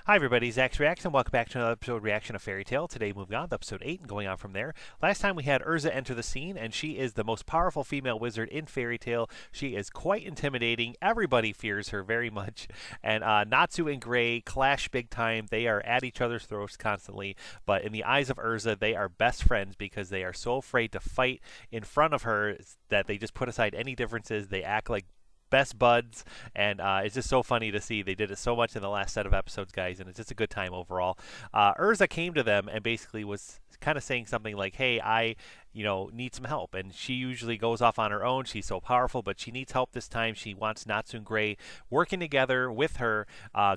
Hi everybody, Zach's Reacts, and welcome back to another episode reaction of Fairy Tail. Today moving on to episode 8 and going on from there. Last time we had Erza enter the scene, and she is the most powerful female wizard in Fairy Tail. She is quite intimidating. Everybody fears her very much. And Natsu and Gray clash big time. They are at each other's throats constantly. But in the eyes of Erza, they are best friends because they are so afraid to fight in front of her that they just put aside any differences. They act like best buds, and it's just so funny to see. They did it so much in the last set of episodes, guys, and it's just a good time overall. Erza came to them and basically was kind of saying something like, hey, I need some help. And she usually goes off on her own. She's so powerful, but she needs help this time. She wants Natsu and Gray working together with her,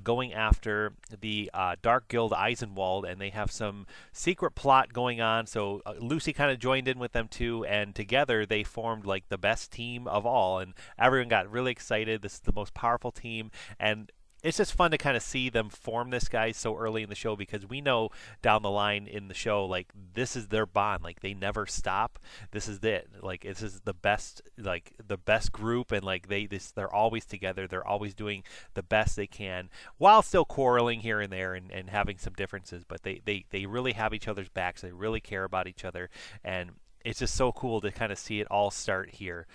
going after the Dark Guild Eisenwald, and they have some secret plot going on. So Lucy kind of joined in with them too, and together they formed like the best team of all, and everyone got really excited. This is the most powerful team, and it's just fun to kind of see them form this, guys, so early in the show, because we know down the line in the show, like, this is their bond. Like, they never stop. This is it. Like, this is the best, like, the best group, and like they're always together. They're always doing the best they can while still quarreling here and there and having some differences. But they really have each other's backs. They really care about each other, and it's just so cool to kind of see it all start here.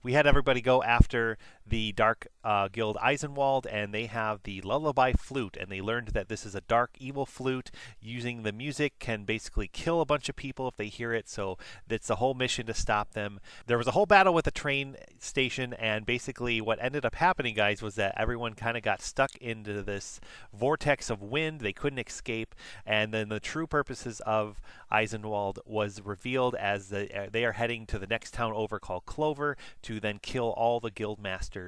We had everybody go after the Dark Guild Eisenwald, and they have the Lullaby flute, and they learned that this is a dark, evil flute. Using the music can basically kill a bunch of people if they hear it, so it's the whole mission to stop them. There was a whole battle with the train station, and basically what ended up happening, guys, was that everyone kind of got stuck into this vortex of wind. They couldn't escape, and then the true purposes of Eisenwald was revealed as they are heading to the next town over called Clover to then kill all the guild masters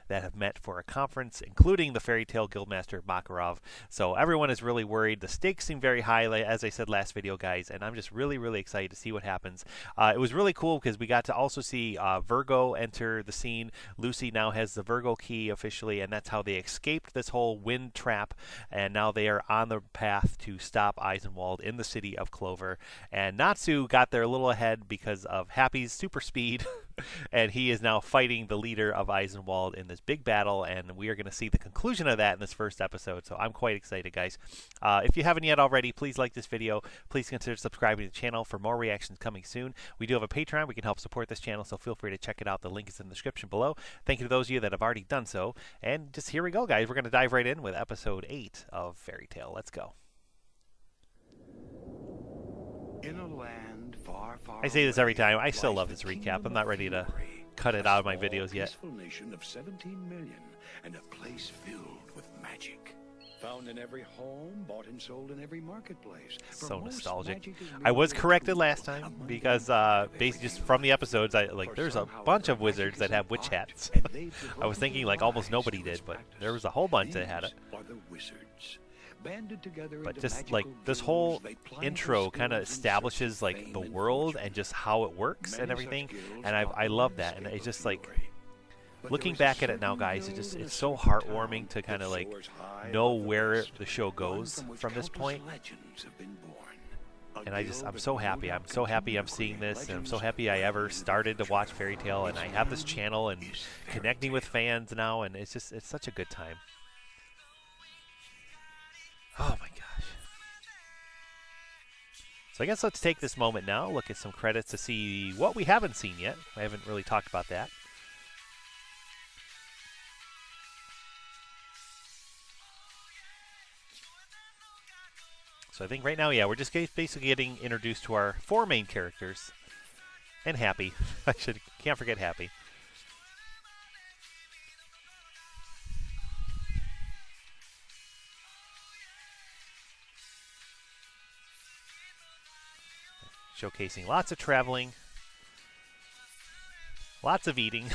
that have met for a conference, including the Fairy Tail Guildmaster Makarov. So everyone is really worried. The stakes seem very high, as I said last video, guys, and I'm just really, really excited to see what happens. It was really cool because we got to also see Virgo enter the scene. Lucy now has the Virgo key officially, and that's how they escaped this whole wind trap, and now they are on the path to stop Eisenwald in the city of Clover. And Natsu got there a little ahead because of Happy's super speed. And he is now fighting the leader of Eisenwald in this big battle, and we are going to see the conclusion of that in this first episode, so I'm quite excited, guys. If you haven't yet already, please like this video. Please consider subscribing to the channel for more reactions coming soon. We do have a Patreon. We can help support this channel, so feel free to check it out. The link is in the description below. Thank you to those of you that have already done so. And just here we go, guys. We're going to dive right in with episode 8 of Fairy Tail. Let's go. In a land far, far I say this every time. I still lies love the this recap. kingdom I'm not of ready to Fury, cut it a out of my small, videos yet. peaceful nation of 17 million and a place filled with magic. Found in every home, bought and sold in every marketplace. For So most, nostalgic. magic is I was merely a corrected tool, last a time money because maker. They basically just forget from the that. episodes, For there's a some, bunch of however, wizards magic that is have an witch art, hats. and they've I was devoted thinking their like almost lives nobody to did, its but practice. there was a whole bunch that had it. These are the wizards. Banded together But into just like magical this guilds, whole they ply their intro kind of skills in establishes search of like fame the and world fortune. and just how it works Many and such everything, guilds and offer I no love that. And escape it's of just like fury. But looking there is back a at it now, certain guys, road in a so certain heartwarming town to kind of that like soars high know above the where rest, the show one goes from which from this countless point. legends have been born. And A guild I'm that so no happy. doubt I'm so happy I'm continue to seeing create this, and I'm so legends happy I ever well into started to the watch future. Fairy Tail, and I have this Its channel and name is Fairy connecting with Tail. fans now, and it's such a good time. Oh my gosh. So I guess let's take this moment now, look at some credits to see what we haven't seen yet. I haven't really talked about that. So I think right now, yeah, we're just basically getting introduced to our 4 main characters. And Happy. Can't forget Happy. Showcasing lots of traveling, lots of eating.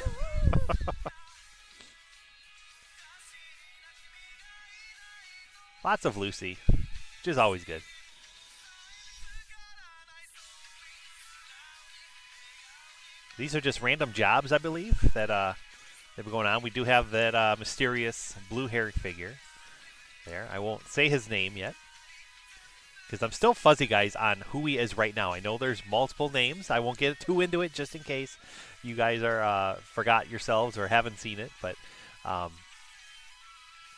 Lots of Lucy, which is always good. These are just random jobs, I believe, that have been going on. We do have that mysterious blue-haired figure there. I won't say his name yet, because I'm still fuzzy, guys, on who he is right now. I know there's multiple names. I won't get too into it just in case you guys are forgot yourselves or haven't seen it. But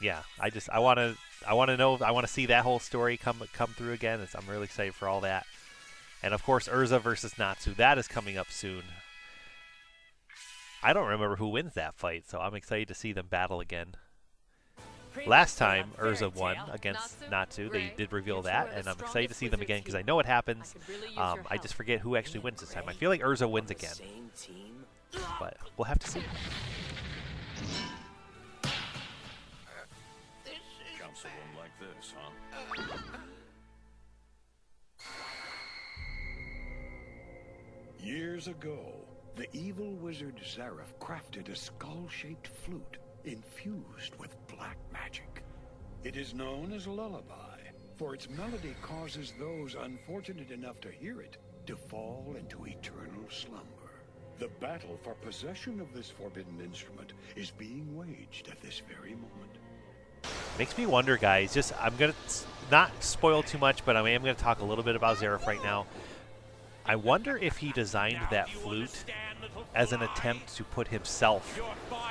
yeah, I want to know. I want to see that whole story come through again. I'm really excited for all that. And of course, Erza versus Natsu. That is coming up soon. I don't remember who wins that fight, so I'm excited to see them battle again. Last time, Erza won against Natsu. They did reveal that, and I'm excited to see them again because I know it happens. I just forget who actually wins this time. I feel like Erza wins again, but we'll have to see. Comes to one like this, huh? Years ago, the evil wizard Zareth crafted a skull-shaped flute infused with black magic. It is known as Lullaby, for its melody causes those unfortunate enough to hear it to fall into eternal slumber. The battle for possession of this forbidden instrument is being waged at this very moment. Makes me wonder, guys. I'm gonna not spoil too much, but I am gonna talk a little bit about Zareth right now. I wonder if he designed that flute as an attempt to put himself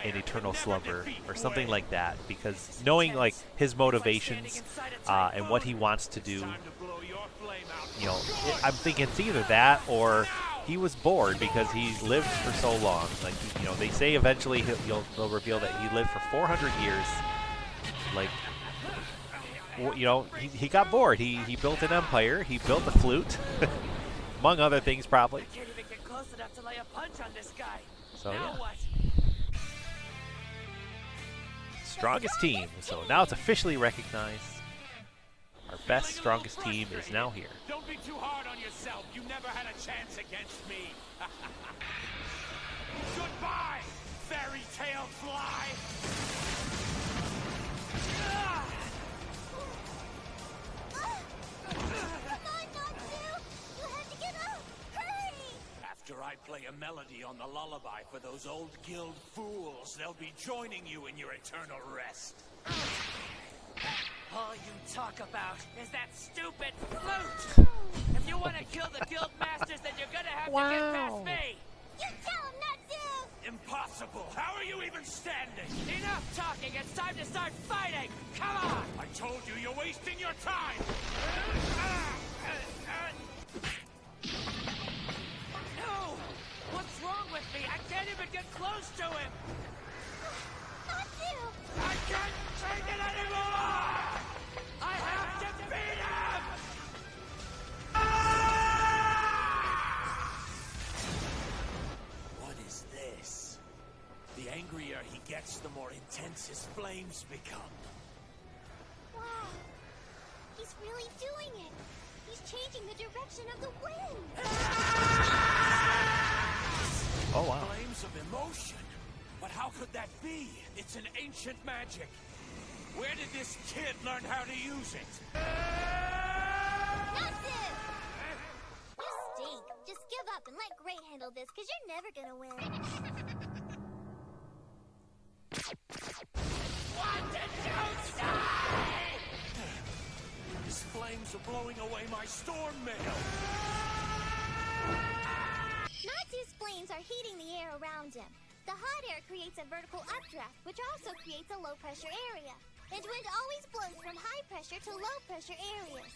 in eternal slumber or something like that, because knowing like his motivations and what he wants to do, you know, I'm thinking it's either that or he was bored because he lived for so long. Like, you know, they say eventually they'll reveal that he lived for 400 years. Like, you know, he got bored. He built an empire. He built a flute. Among other things, probably. I can't even get close enough to lay a punch on this guy. So, now yeah. what? Strongest team. So now it's officially recognized. Our best, strongest team is now here. Don't be too hard on yourself. You never had a chance against me. Goodbye, fairy tale fly. After I play a melody on the lullaby for those old guild fools, they'll be joining you in your eternal rest. All you talk about is that stupid flute! If you want to kill the guild masters, then you're gonna have to get past me! You tell him, Natsu! Impossible! How are you even standing? Enough talking, it's time to start fighting! Come on! I told you, you're wasting your time! No! What's wrong with me? I can't even get close to him! Natsu! I can't take it anymore! I have to beat him! What is this? The angrier he gets, the more intense his flames become. Wow. He's really doing it. He's changing the direction of the wind. Oh, wow. Flames of emotion? But how could that be? It's an ancient magic. Where did this kid learn how to use it? Natsu! You stink. Just give up and let Gray handle this, because you're never gonna win. What did you say? His flames are blowing away my storm mail. Natsu's flames are heating the air around him. The hot air creates a vertical updraft, which also creates a low-pressure area. And wind always blows from high pressure to low pressure areas.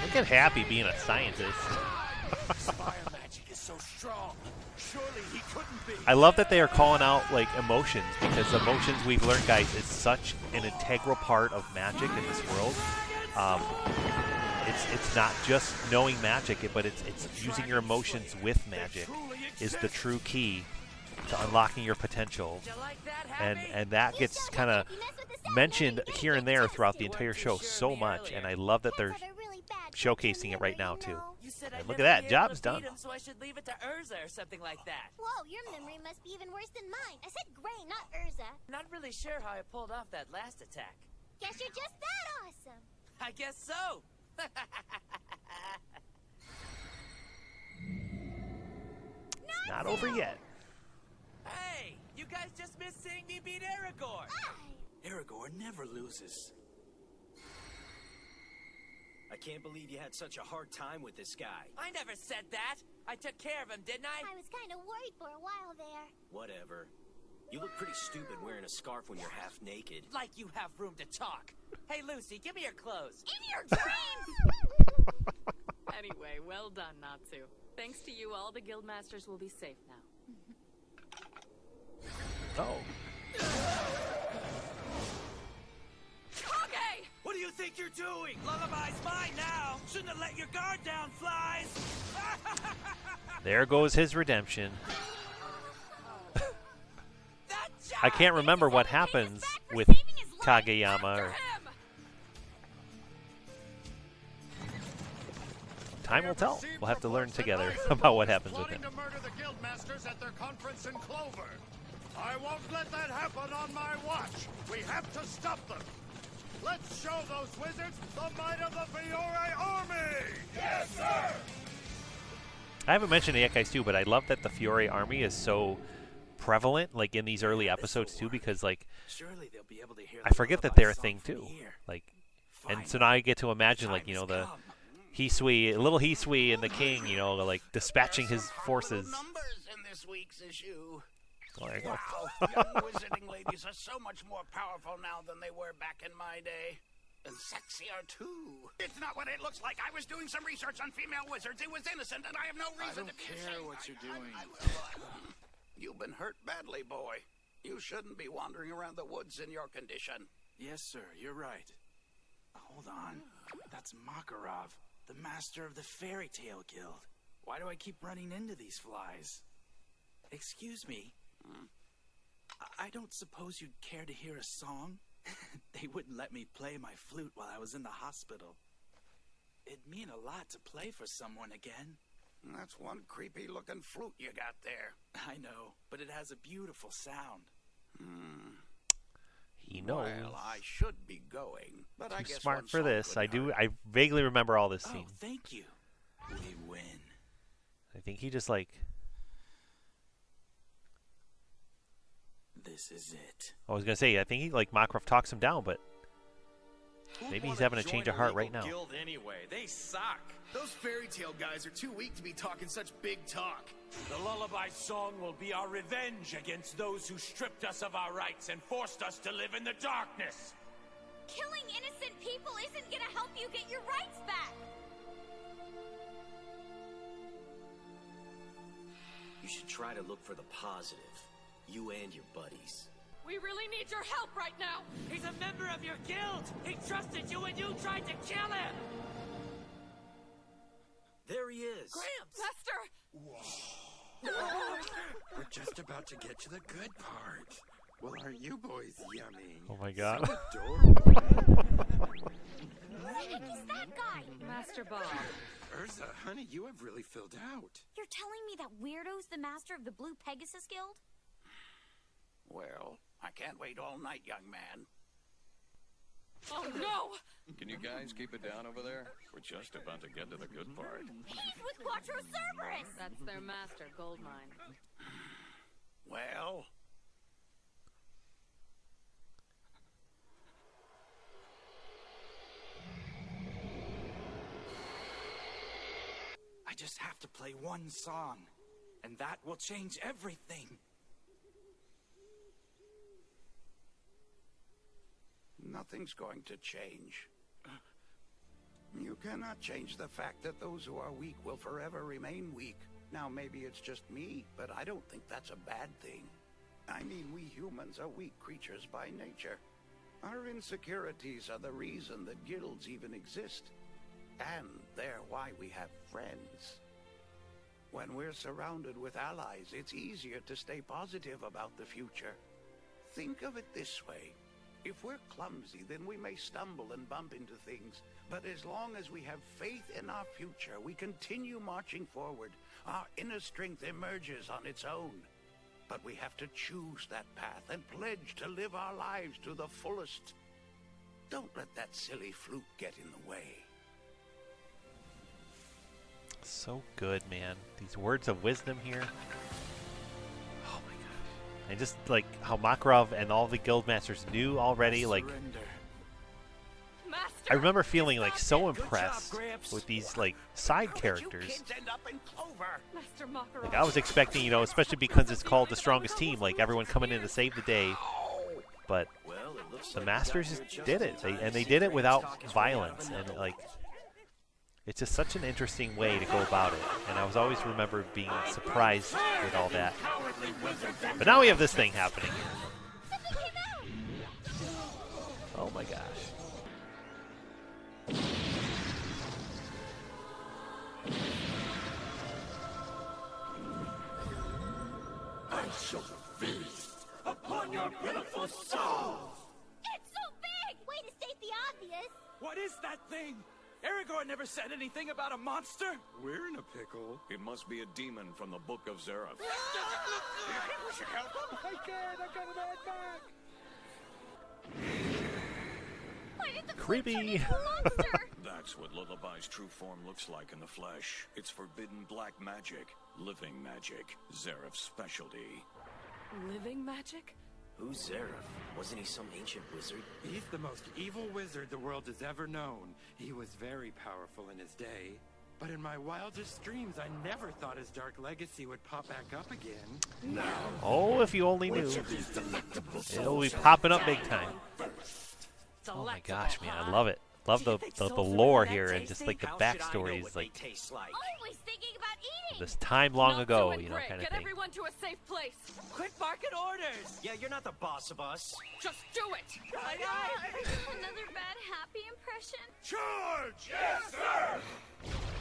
Look at Happy being a scientist. Fire magic is so strong. Surely he couldn't be. I love that they are calling out like emotions, because emotions, we've learned, guys, is such an integral part of magic in this world. It's not just knowing magic, but it's using your emotions with magic is the true key to unlocking your potential. Did you like that, Happy? And that gets kind of mentioned here and there throughout the entire show so much, and I love that they're showcasing it right now too. You said And I'd look at never that, be able job's to beat done. him, so I should leave it to Erza or something like that. Whoa, your memory must be even worse than mine. I said Gray, not Erza. Not really sure how I pulled off that last attack. Guess you're just that awesome. I guess so. It's not over yet. Hey, you guys just missed seeing me beat Aragorn. Aragorn never loses. I can't believe you had such a hard time with this guy. I never said that. I took care of him, didn't I? I was kind of worried for a while there. Whatever. You look pretty stupid wearing a scarf when you're half naked. Like you have room to talk. Hey, Lucy, give me your clothes. In your dreams! Anyway, well done, Natsu. Thanks to you, all the guildmasters will be safe now. Oh. Okay! What do you think you're doing? Lullaby's mine now. Shouldn't have let your guard down, Flies. There goes his redemption. That I can't job remember is what only paying us happens back for with saving his life. Kageyama. After Or him. time will tell. We'll have to learn together about what happens with him. Plotting to murder the guildmasters at their conference in Clover. I won't let that happen on my watch. We have to stop them. Let's show those wizards the might of the Fiore army. Yes, sir. I haven't mentioned it yet, guys, too, but I love that the Fiore army is so prevalent, like in these early episodes too, because like Surely they'll be able to hear I the forget that Lullaby they're a song thing from too. here. Like, Finally, and so now I get to imagine, like, time you know, has the come. Hisui, little Hisui and the king, you know, like dispatching his forces. Numbers in this week's issue. Oh, there you go. Wow, young wizarding ladies are so much more powerful now than they were back in my day. And sexier, too. It's not what it looks like. I was doing some research on female wizards. It was innocent, and I have no reason to be ashamed. what you're doing. You've been hurt badly, boy. You shouldn't be wandering around the woods in your condition. Yes, sir, you're right. Hold on. That's Makarov, the master of the Fairy Tale Guild. Why do I keep running into these flies? Excuse me. I don't suppose you'd care to hear a song? They wouldn't let me play my flute while I was in the hospital. It'd mean a lot to play for someone again. That's one creepy-looking flute you got there. I know, but it has a beautiful sound. He knows. Well, I should be going, but I Too guess smart one for song this. I couldn't do. hurt. I vaguely remember all this Oh, scene. thank you. We win. I think he just like. This is it. I was gonna say. I think he like Makarov talks him down, but Who'd maybe he's wanna having a join change of heart right illegal now. Guild anyway. They suck. Those fairy tale guys are too weak to be talking such big talk. The Lullaby song will be our revenge against those who stripped us of our rights and forced us to live in the darkness. Killing innocent people isn't gonna help you get your rights back. You should try to look for the positive. You and your buddies. We really need your help right now. He's a member of your guild. He trusted you and you tried to kill him. There he is. Gramps. Master! We're just about to get to the good part. Well, are you boys yummy? Oh my God. Adorable. Who's that guy? Master Bob. Erza, honey, you have really filled out. You're telling me that Weirdo's the master of the Blue Pegasus Guild? Well, I can't wait all night, young man. Oh no! Can you guys keep it down over there? We're just about to get to the good part. He's with Quattro Cerberus! That's their master, Goldmine. Well, I just have to play one song, and that will change everything. nothing's going to change. You cannot change the fact that those who are weak will forever remain weak. Now, maybe it's just me, but I don't think that's a bad thing. I mean, we humans are weak creatures by nature. Our insecurities are the reason that guilds even exist. And they're why we have friends. When we're surrounded with allies, it's easier to stay positive about the future. Think of it this way. If we're clumsy, then we may stumble and bump into things. But as long as we have faith in our future, we continue marching forward. Our inner strength emerges on its own. But we have to choose that path and pledge to live our lives to the fullest. Don't let that silly flute get in the way. So good, man. These words of wisdom here. Oh my gosh. And just like how Makarov and all the guild masters knew already, like Surrender. Master! I remember feeling like so impressed with these like side characters. Master Makarov. Like I was expecting, you know, especially because it's called the strongest team, like everyone coming in to save the day. But the Masters just did it, and they did it without violence, and like it's just such an interesting way to go about it. And I was always remember being surprised with all that. But now we have this thing happening. Oh my gosh. I shall feast upon your pitiful soul! It's so big! Way to state the obvious! What is that thing? Aragorn never said anything about a monster. We're in a pickle. It must be a demon from the Book of Zareth. We should help him! I can't! I got an eye back! Why did the Creepy. flute turn into a monster? That's what Lullaby's true form looks like in the flesh. It's forbidden black magic. Living magic. Zareth's specialty. Living magic? Who's Zareth? Wasn't he some ancient wizard? He's the most evil wizard the world has ever known. He was very powerful in his day. But in my wildest dreams, I never thought his dark legacy would pop back up again. Now, Oh, if you only knew. which of these delectable It'll be souls popping up shall big time. die first? Oh my gosh, man, I love it. Love the lore here and just like the backstories, like Taste like. Always thinking about eating! this time long Natsu ago, and you know, Greg, kind of get thing. everyone to a safe place. Quit barking orders! Yeah, you're not the boss of us. Just do it. Another bad happy impression? Charge! Yes, sir!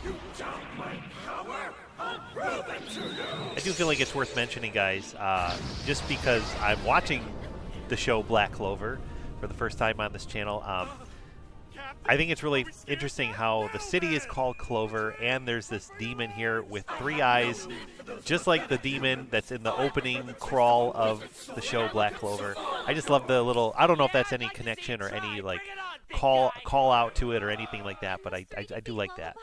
You doubt my power? I'll prove it to you! I do feel like it's worth mentioning, guys, just because I'm watching the show Black Clover for the first time on this channel. I think it's really interesting how the city is called Clover, and there's this demon here with 3 eyes, just like the demon that's in the opening crawl of the show Black Clover. I just love the little, I don't know if that's any connection or any like call out to it or anything like that, but I do like that.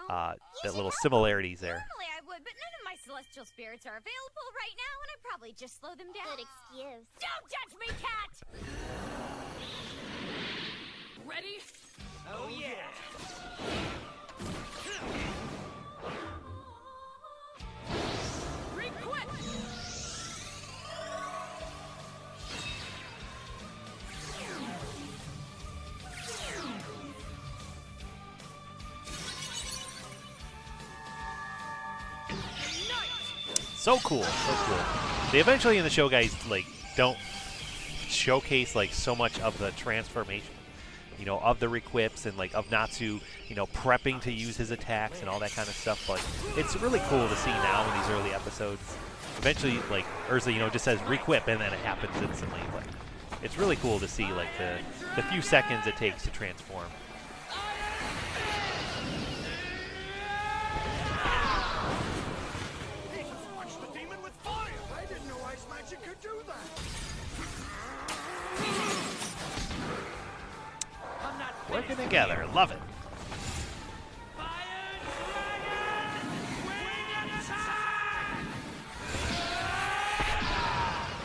That little similarities there. Normally I would, but none of my celestial spirits are available right now, and I'd probably just slow them down. Good excuse. Don't judge me, cat! Ready? Oh yeah! Requit! So cool, so cool. They eventually in the show, guys, like don't showcase like so much of the transformation, you know, of the requips and like of Natsu, you know, prepping to use his attacks and all that kind of stuff. But it's really cool to see now in these early episodes. Eventually, like Erza, you know, just says requip and then it happens instantly. But it's really cool to see like the few seconds it takes to transform. Punch the demon with fire! I didn't know ice magic could do that! I'm not Working together, love it. Fire Dragon! Wing attack!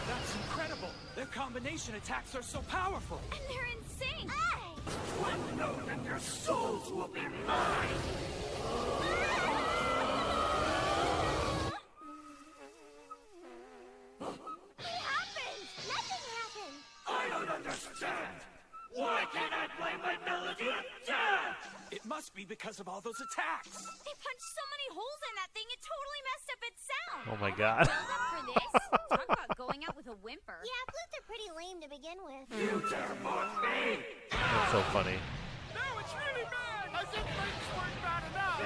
That's incredible. Their combination attacks are so powerful. And they're in sync! One note and your souls will be mine! What happened? Nothing happened! I don't understand! Why can't I play my melody of death? It must be because of all those attacks. They punched so many holes in that thing, it totally messed up its sound! Oh my god. For this? Talk about going out with a whimper. Yeah, flutes are pretty lame to begin with. You dare mock me! That's so funny. No, it's really bad! I think things weren't bad enough!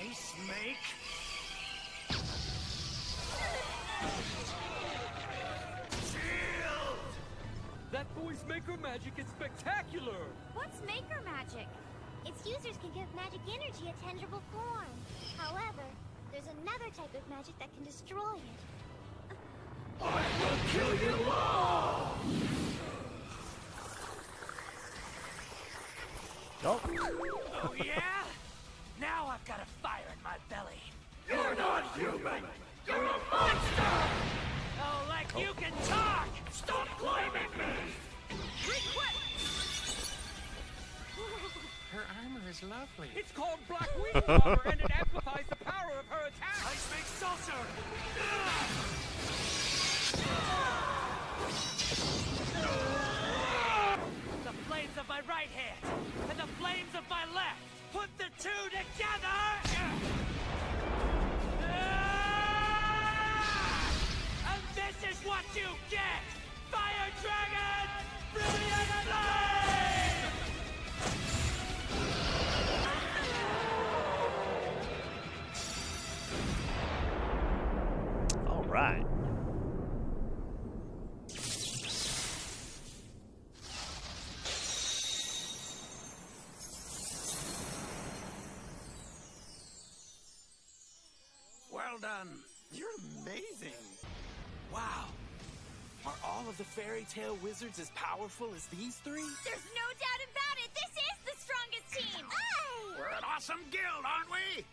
Ice make? Shield! That boy's maker magic is spectacular! What's maker magic? Its users can give magic energy a tangible form. However, there's another type of magic that can destroy it. I will kill you all! Oh. Oh yeah? Now I've got a fire in my belly. You're not human! You're a monster! Oh, like you can talk! Stop blaming me! Requit! armor is lovely. It's called Black Wind Armor, and it amplifies the power of her attack. Ice Big Saucer! The flames of my right hand and the flames of my left. Put the two together. And this is what you get. Fire Dragon, Brilliant Flame! All right. Well done. You're amazing. Wow. Are all of the fairy tale wizards as powerful as these three? There's no doubt about it. This is the strongest team. Aye! We're an awesome guild, aren't we?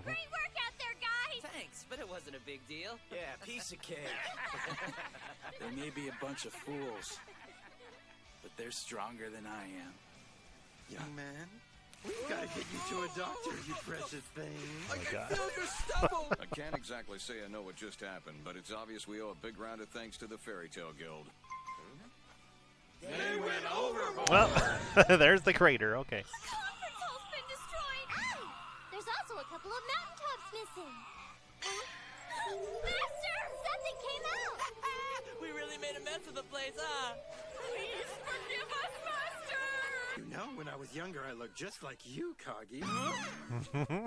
Great work out there, guys. Thanks, but it wasn't a big deal. Yeah, piece of cake. They may be a bunch of fools, but they're stronger than I am. Young man, we've got to get you to a doctor, you precious thing. Oh my God. Feel your stubble! I can't exactly say I know what just happened, but it's obvious we owe a big round of thanks to the Fairy Tale Guild. They went overboard. Well, there's the crater. Okay. The conference hall's been destroyed. Aye! There's also a couple of mountaintops missing. Master! Something came out! We really made a mess of the place, huh? Please forgive us, Master! You know, when I was younger, I looked just like you, Kagi.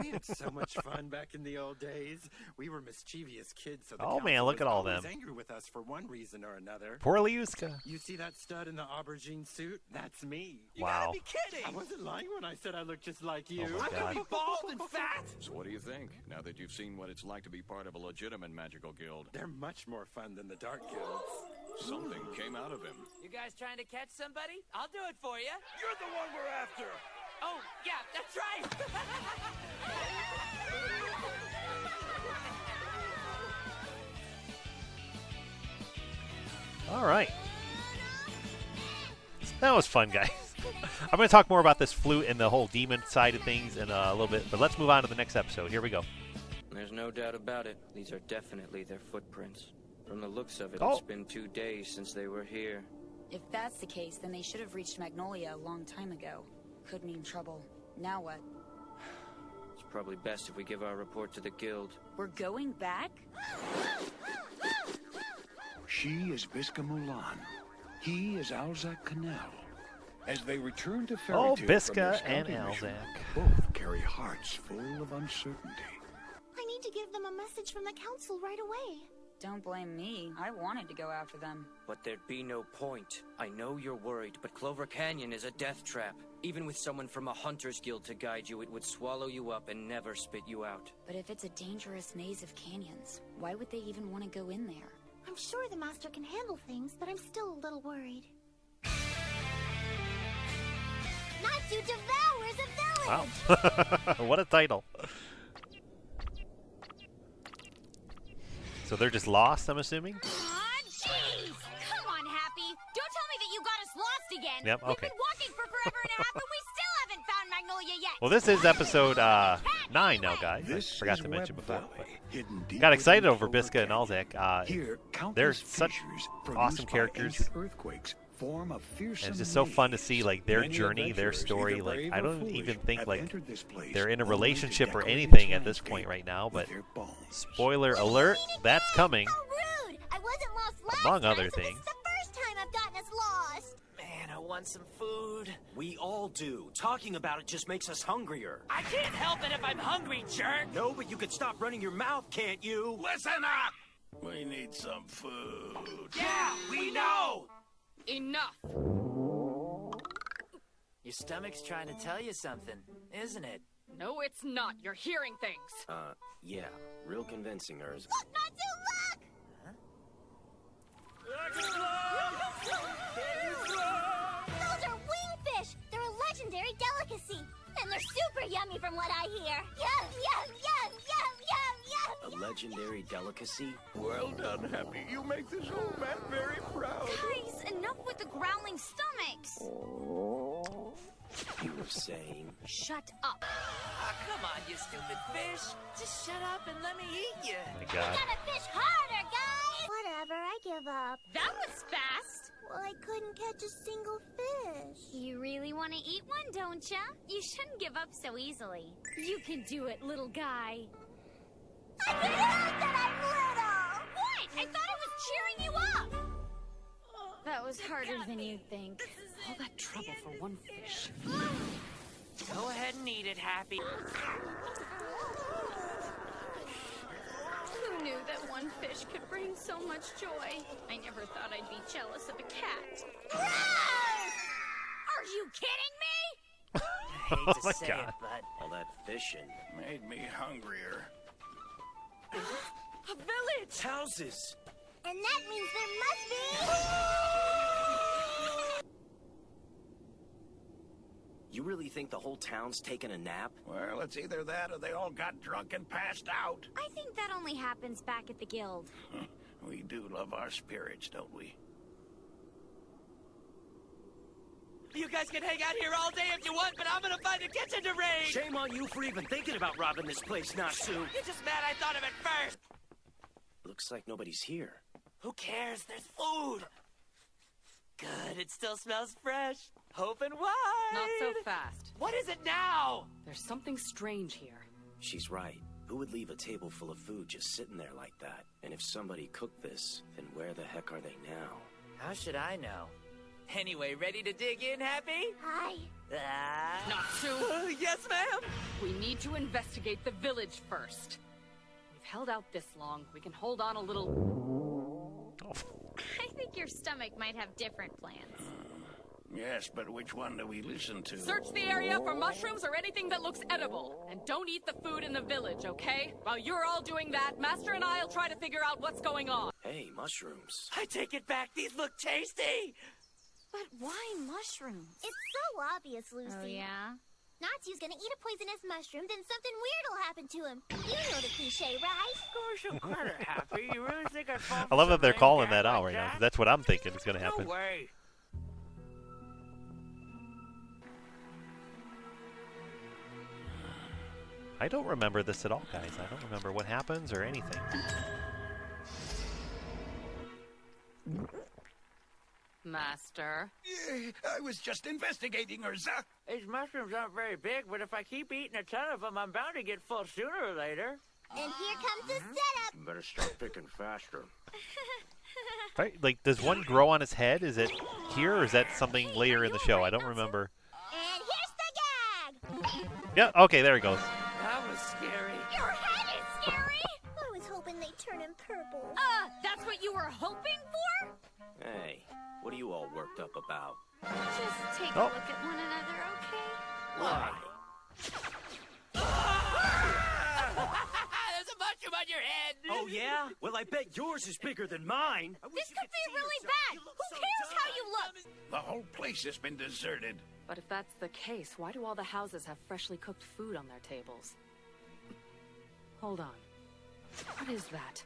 We had so much fun back in the old days. We were mischievous kids, so the Oh, man, council look was at all always them. angry with us for one reason or another. Poor Liuska. You see that stud in the aubergine suit? That's me. You Wow. gotta be kidding! I wasn't lying when I said I looked just like you. Oh my I could God. be bald and fat! So what do you think, now that you've seen what it's like to be part of a legitimate magical guild? They're much more fun than the dark guilds. Something came out of him. You guys trying to catch somebody? I'll do it for you. You're the one we're after! Oh, yeah, that's right. All right. That was fun, guys. I'm going to talk more about this flute and the whole demon side of things in a little bit, but let's move on to the next episode. Here we go. There's no doubt about it. These are definitely their footprints. From the looks of it, Oh. it's been 2 days since they were here. If that's the case, then they should have reached Magnolia a long time ago. Could mean trouble. Now what? It's probably best if we give our report to the guild. We're going back? She is Biska Mulan. He is Alzak Canal. As they return to Fairy Oh, Tale from their Biska and scouting mission, Alzak. both carry hearts full of uncertainty. I need to give them a message from the council right away. Don't blame me. I wanted to go after them. But there'd be no point. I know you're worried, but Clover Canyon is a death trap. Even with someone from a hunter's guild to guide you, it would swallow you up and never spit you out. But if it's a dangerous maze of canyons, why would they even want to go in there? I'm sure the master can handle things, but I'm still a little worried. Natsu devours a village! Wow. What a title. So they're just lost, I'm assuming? Aw, jeez! Come on, Happy! Don't tell me that you got us lost again! Yep, We've okay. been walking for forever and a half, and we still haven't found Magnolia yet! Well, this is episode 9 now, guys. This I forgot is to mention Web before. Valley, hidden deep Got excited within over Clover Biska and Canyon. Alzak. Here, They're countless such fissures awesome produced by characters. ancient earthquakes form a fearsome And it's just so fun to maze. see like their Many journey, their adventurers, story. either Like brave I or don't foolish, even think have like entered this place they're in a only to relationship or decorate anything its at this landscape point right now. with But their bones. spoiler alert, that's coming. How rude! I wasn't lost last Among time, other so this things. is the first time I've gotten us lost! Man, I want some food. We all do. Talking about it just makes us hungrier. I can't help it if I'm hungry, jerk. No, but you could stop running your mouth, can't you? Listen up! We need some food. Yeah, we know. Enough! Your stomach's trying to tell you something, isn't it? No, it's not. You're hearing things. Yeah, real convincing, Erza. Look, Natsu, look! Those are wingfish! They're a legendary delicacy! And they're super yummy from what I hear! Yum, yum, yum, yum, yum, yum! A legendary delicacy? Well done, Happy. You make this old man very proud. Guys, enough with the growling stomachs! You were saying? Shut up. Oh, come on, you stupid fish. Just shut up and let me eat you. Oh my We God. gotta fish harder, guys! Whatever, I give up. That was fast. Well, I couldn't catch a single fish. You really want to eat one, don't ya? You shouldn't give up so easily. You can do it, little guy. I can help that I'm little! What? I thought I was cheering you up. That was harder than you'd think. All that trouble for one fish. Go ahead and eat it, Happy. Who knew that one fish could bring so much joy? I never thought I'd be jealous of a cat. Are you kidding me? I hate Oh to my say God. it, but All that fishing. Made me hungrier. a village. Houses! And that means there must be... You really think the whole town's taking a nap? Well, it's either that or they all got drunk and passed out. I think that only happens back at the guild. We do love our spirits, don't we? You guys can hang out here all day if you want, but I'm gonna find the kitchen to raid. Shame on you for even thinking about robbing this place, Natsu. You're just mad I thought of it first. Looks like nobody's here. Who cares? There's food. Good, it still smells fresh. Open wide. Not so fast. What is it now? There's something strange here. She's right. Who would leave a table full of food just sitting there like that? And if somebody cooked this, then where the heck are they now? How should I know? Anyway, ready to dig in, Happy? Hi. Natsu! Yes, ma'am. We need to investigate the village first. We've held out this long. We can hold on a little. I think your stomach might have different plans. Yes, but which one do we listen to? Search the area for mushrooms or anything that looks edible. And don't eat the food in the village, okay? While you're all doing that, Master and I'll try to figure out what's going on. Hey, mushrooms. I take it back. These look tasty. But why mushrooms? It's so obvious, Lucy. Oh, yeah? Natsu's gonna eat a poisonous mushroom, then something weird will happen to him. You know the cliche, right? Gosh, some credit, Happy. You really think I'd fall I love for that they're some calling lame that gag out like right now. that? 'Cause that's what I'm thinking is going to happen. No way. I don't remember this at all, guys. I don't remember what happens or anything. Master. I was just investigating, Erza. These mushrooms aren't very big, but if I keep eating a ton of them, I'm bound to get full sooner or later. And here comes the setup. Better start picking faster. Right? Like, does one grow on his head? Is it here, or is that something later in the show? I don't remember. And here's the gag. Yeah, okay, there he goes. That was scary. Your head is scary. I was hoping they'd turn him purple. That's what you were hoping for? Hey, what are you all worked up about? Just take a Oh. look at one another, okay? Why? There's a mushroom on your head. Oh, yeah? Well, I bet yours is bigger than mine. This could be really bad. Who cares how you look? The whole place has been deserted. But if that's the case, why do all the houses have freshly cooked food on their tables? Hold on. What is that?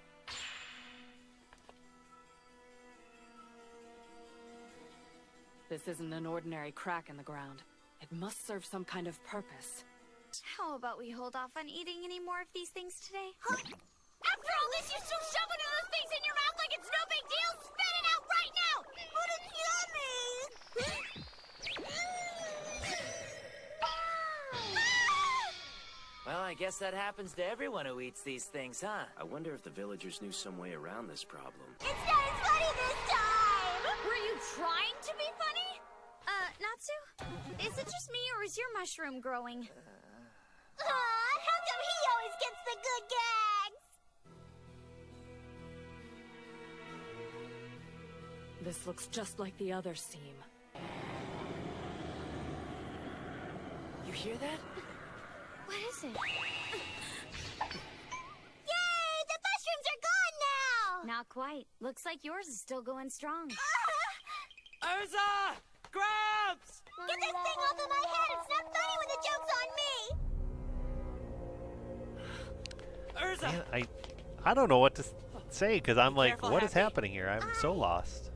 This isn't an ordinary crack in the ground. It must serve some kind of purpose. How about we hold off on eating any more of these things today? After all this, you still shoving those things in your mouth like it's no big deal? Spit it out right now! But it's yummy! Well, I guess that happens to everyone who eats these things, huh? I wonder if the villagers knew some way around this problem. It's not as funny this time! Were you trying to be funny? Natsu? Is it just me, or is your mushroom growing? How come he always gets the good gags? This looks just like the other seam. You hear that? What is it? Yay! The mushrooms are gone now! Not quite. Looks like yours is still going strong. Erza! Grabs! Get this thing off of my head! It's not funny when the joke's on me! Erza! Man, I don't know what to say, because I'm like, careful, what is Happy. happening here? I'm so lost.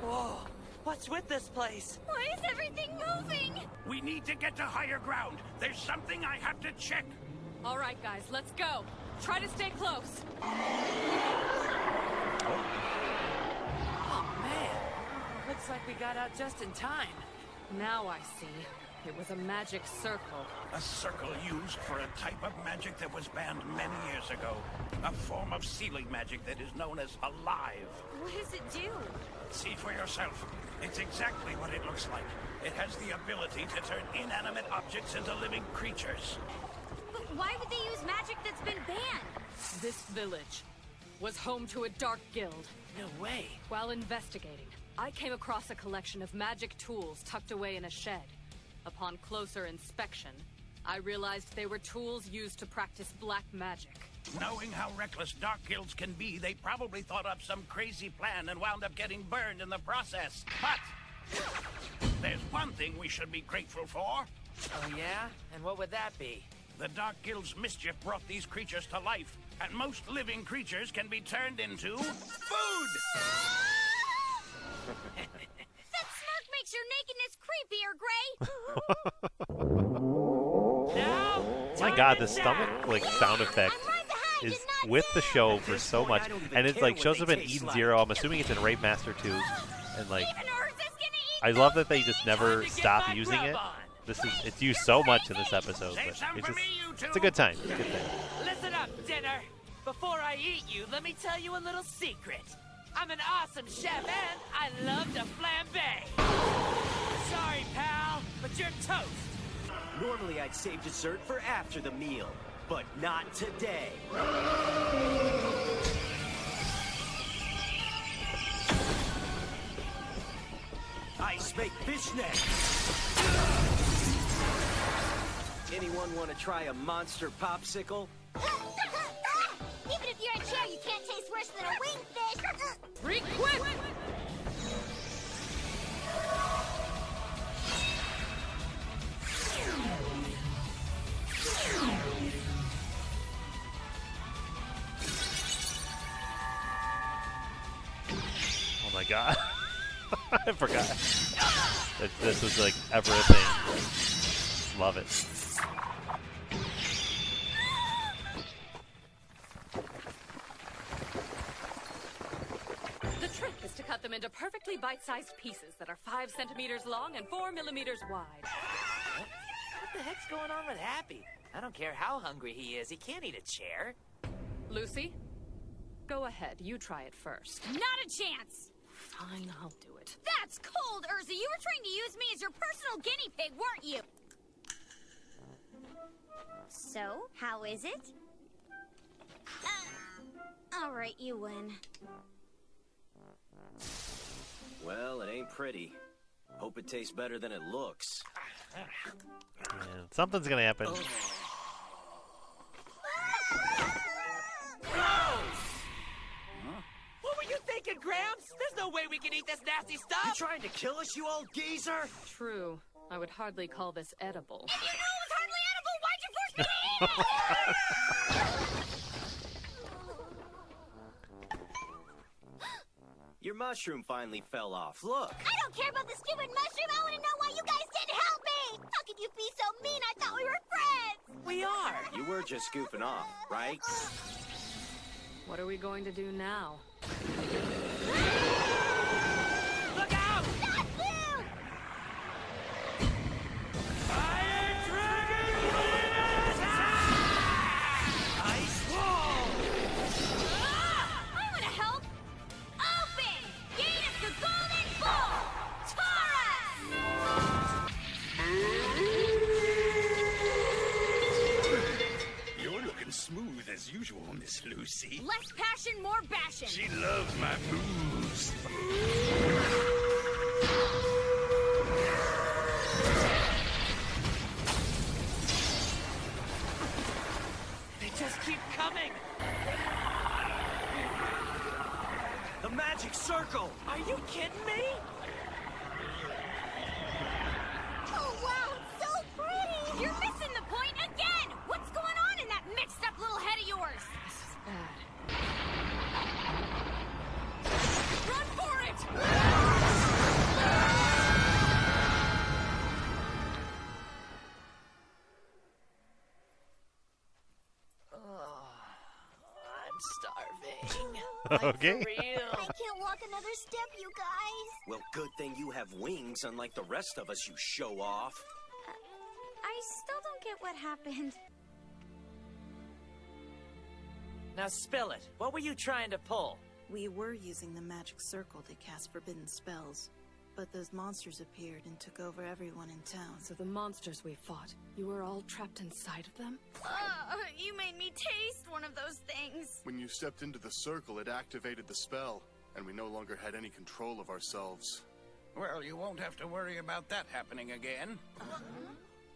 Whoa! What's with this place? Why is everything moving? We need to get to higher ground. There's something I have to check. All right, guys, let's go. Try to stay close. Oh, man. Looks like we got out just in time. Now I see. It was a magic circle. A circle used for a type of magic that was banned many years ago. A form of sealing magic that is known as alive. What does it do? See for yourself. It's exactly what it looks like. It has the ability to turn inanimate objects into living creatures. But why would they use magic that's been banned? This village was home to a dark guild. No way. While investigating, I came across a collection of magic tools tucked away in a shed. Upon closer inspection, I realized they were tools used to practice black magic. Knowing how reckless dark guilds can be, they probably thought up some crazy plan and wound up getting burned in the process. But there's one thing we should be grateful for. Oh, yeah? And what would that be? The Dark Guild's mischief brought these creatures to life, and most living creatures can be turned into food! That smirk makes your nakedness creepier, Gray! Now, My God, the stomach sound effect is with the show for so much, and it shows up in Eden Zero. I'm assuming it's in Rape Master 2, and I love that they just never stop using it. It's used so much in this episode, but it's a good time. It's a good thing. listen up, dinner. Before I eat you, let me tell you a little secret. I'm an awesome chef, and I love to flambe. Sorry, pal, but you're toast. Normally I'd save dessert for after the meal, but not today. Ice make fishnet. Anyone want to try a monster popsicle? Even if you're a chair, you can't taste worse than a wingfish. Requip! Oh my God. I forgot that this was ever a thing. Love it. The trick is to cut them into perfectly bite-sized pieces that are 5 centimeters long and 4 millimeters wide. What the heck's going on with Happy? I don't care how hungry he is. He can't eat a chair. Lucy, go ahead. You try it first. Not a chance! Fine, I'll do it. That's cold, Erza. You were trying to use me as your personal guinea pig, weren't you? So, how is it? All right, you win. Well, it ain't pretty. Hope it tastes better than it looks. Yeah, something's gonna happen. What were you thinking, Gramps? There's no way we can eat this nasty stuff. You trying to kill us, you old geezer? True. I would hardly call this edible. If you knew it was hardly edible, why'd you force me to eat it? Your mushroom finally fell off. Look. I don't care about the stupid mushroom. I want to know why you guys didn't help me. How could you be so mean? I thought we were friends. We are. You were just goofing off, right? What are we going to do now? Look out! Natsu! Fire Dragon Wind attack! Ice Wall! I want to help. Open! Gate of the Golden Bull! Taurus! You're looking smooth as usual, Miss Lucy. Less passion, more bashin'. She loves my moves. They just keep coming. The magic circle! Are you kidding me? Oh, wow, it's so pretty! You're missing the point again! What's going on in that mixed-up little head of yours? This is bad. Run for it! starving. Okay. Like, for real. I can't walk another step, you guys. Well, good thing you have wings, unlike the rest of us, you show off. I still don't get what happened. Now spill it. What were you trying to pull? We were using the magic circle to cast forbidden spells, but those monsters appeared and took over everyone in town. So the monsters we fought, you were all trapped inside of them? You made me taste one of those things. When you stepped into the circle, it activated the spell, and we no longer had any control of ourselves. Well, you won't have to worry about that happening again.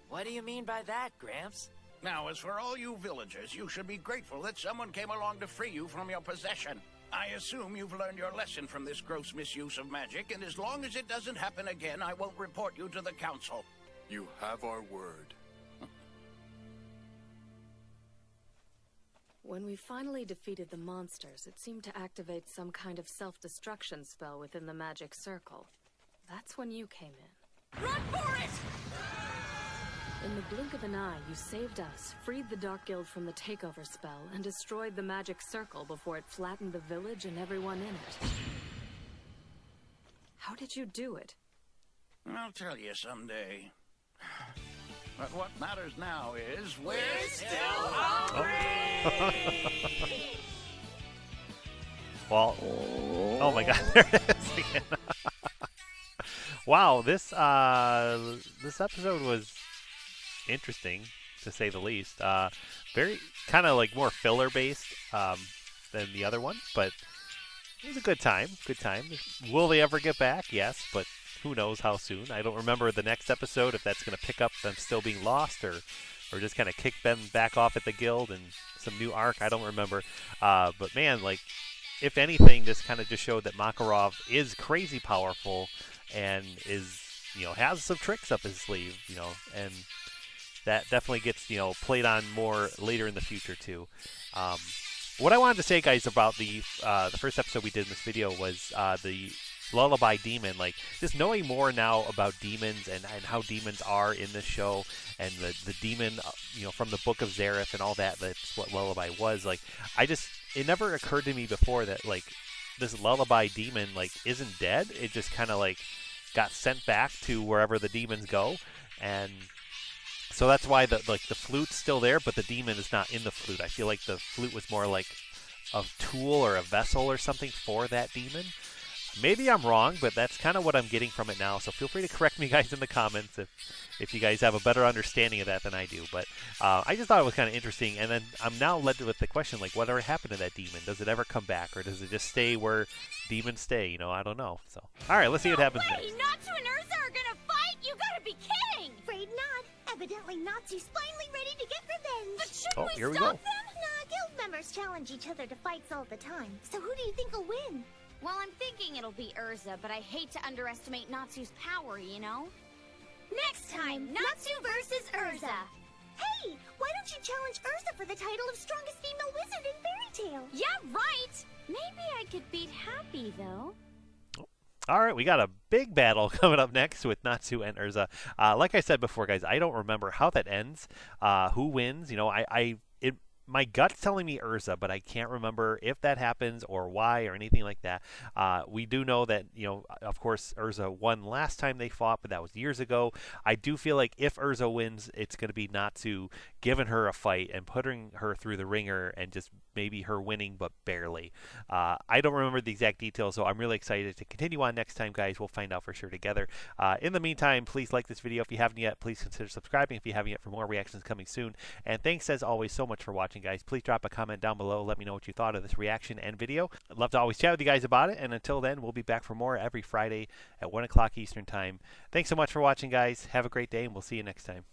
What do you mean by that, Gramps? Now, as for all you villagers, you should be grateful that someone came along to free you from your possession. I assume you've learned your lesson from this gross misuse of magic, and as long as it doesn't happen again, I won't report you to the council. You have our word. When we finally defeated the monsters, it seemed to activate some kind of self-destruction spell within the magic circle. That's when you came in. Run for it! In the blink of an eye, you saved us, freed the Dark Guild from the takeover spell, and destroyed the magic circle before it flattened the village and everyone in it. How did you do it? I'll tell you someday. But what matters now is we're still hungry! Well, oh my God, there it is again. Wow, this episode was interesting, to say the least. Very kind of like more filler based than the other one, but it was a good time. Good time. Will they ever get back? Yes, but who knows how soon. I don't remember the next episode, if that's going to pick up them still being lost or just kind of kick them back off at the guild and some new arc. I don't remember. But man, like, if anything, this kind of just showed that Makarov is crazy powerful and is, has some tricks up his sleeve, and that definitely gets, played on more later in the future too. What I wanted to say, guys, about the first episode we did in this video was the Lullaby demon. Like, just knowing more now about demons and how demons are in this show, and the demon, from the Book of Zareth and all that. That's what Lullaby was. Like, it never occurred to me before that, like, this Lullaby demon, like, isn't dead. It just kind of, like, got sent back to wherever the demons go, and so that's why the flute's still there, but the demon is not in the flute. I feel like the flute was more like a tool or a vessel or something for that demon. Maybe I'm wrong, but that's kind of what I'm getting from it now. So feel free to correct me, guys, in the comments if you guys have a better understanding of that than I do. But I just thought it was kind of interesting. And then I'm now led with the question, like, whatever happened to that demon? Does it ever come back, or does it just stay where demons stay? I don't know. So, all right, let's see what happens next. Natsu and Erza are gonna fight? You gotta be kidding! Afraid not. Evidently, Natsu's finally ready to get revenge. But should here we stop go. them? Nah, guild members challenge each other to fights all the time. So who do you think will win? Well, I'm thinking it'll be Erza, but I hate to underestimate Natsu's power, Next time, Natsu versus Erza. Hey, why don't you challenge Erza for the title of strongest female wizard in Fairy Tail? Yeah, right! Maybe I could beat Happy, though. All right, we got a big battle coming up next with Natsu and Erza. Like I said before, guys, I don't remember how that ends, who wins. My gut's telling me Erza, but I can't remember if that happens or why or anything like that. We do know that, of course, Erza won last time they fought, but that was years ago. I do feel like if Erza wins, it's going to be Natsu giving her a fight and putting her through the ringer and just maybe her winning, but barely. I don't remember the exact details, so I'm really excited to continue on next time, guys. We'll find out for sure together. In the meantime, please like this video if you haven't yet. Please consider subscribing if you haven't yet for more reactions coming soon. And thanks, as always, so much for watching, guys. Please drop a comment down below. Let me know what you thought of this reaction and video. I'd love to always chat with you guys about it. And until then, we'll be back for more every Friday at 1 o'clock Eastern Time. Thanks so much for watching, guys. Have a great day, and we'll see you next time.